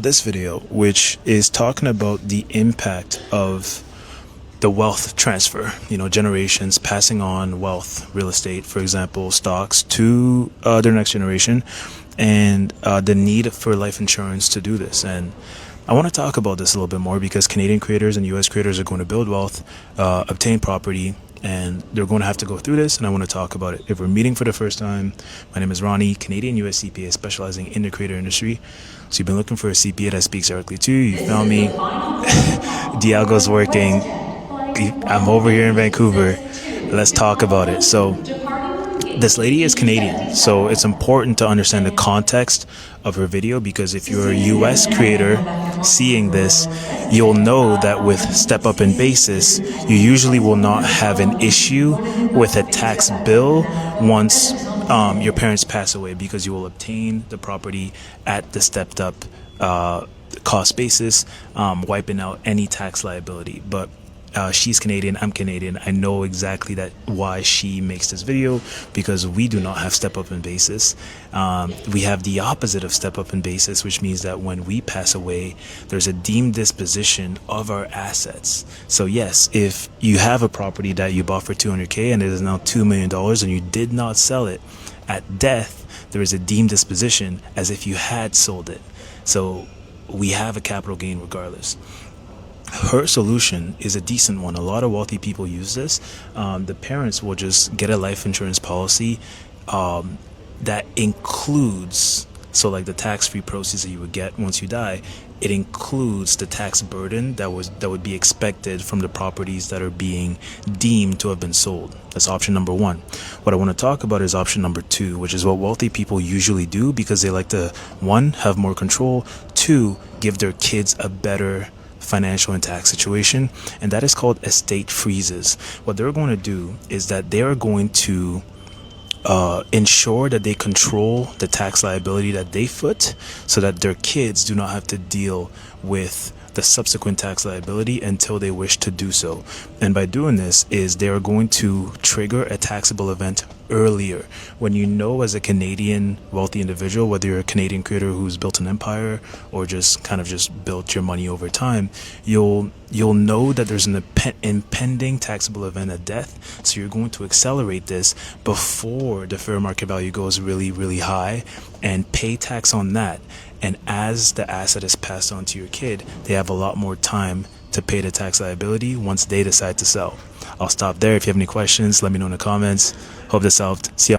This video, which is talking about the impact of the wealth transfer, generations passing on wealth, real estate, for example, stocks to their next generation, and the need for life insurance to do this. And I want to talk about this a little bit more because Canadian creators and US creators are going to build wealth, obtain property, and they're going to have to go through this, and I want to talk about it. If we're meeting for the first time, my name is Ronnie, Canadian US CPA specializing in the creator industry. So you've been looking for a CPA that speaks directly to you. You found me. Diago's working. I'm over here in Vancouver. Let's talk about it. So this lady is Canadian, so it's important to understand the context of her video, because if you're a US creator seeing this, you'll know that with Step Up in Basis, you usually will not have an issue with a tax bill once your parents pass away, because you will obtain the property at the stepped up cost basis, wiping out any tax liability. But she's Canadian, I'm Canadian. I know exactly why she makes this video, because we do not have step up in basis. We have the opposite of step up in basis, which means that when we pass away, there's a deemed disposition of our assets. So yes, if you have a property that you bought for $200K and it is now $2 million and you did not sell it, at death, there is a deemed disposition as if you had sold it. So we have a capital gain regardless. Her solution is a decent one. A lot of wealthy people use this. The parents will just get a life insurance policy that includes, so like the tax-free proceeds that you would get once you die, it includes the tax burden that would be expected from the properties that are being deemed to have been sold. That's option number one. What I want to talk about is option number two, which is what wealthy people usually do, because they like to, one, have more control, two, give their kids a better financial and tax situation, and that is called estate freezes. What they're going to do is that they are going to ensure that they control the tax liability that they foot, so that their kids do not have to deal with the subsequent tax liability until they wish to do so. And by doing this is they are going to trigger a taxable event earlier. When you know, as a Canadian wealthy individual, whether you're a Canadian creator who's built an empire or just kind of just built your money over time, you'll know that there's an impending taxable event at death. So you're going to accelerate this before the fair market value goes really, really high, and pay tax on that. And as the asset is passed on to your kid, they have a lot more time to pay the tax liability once they decide to sell. I'll stop there. If you have any questions, let me know in the comments. Hope this helped. See ya.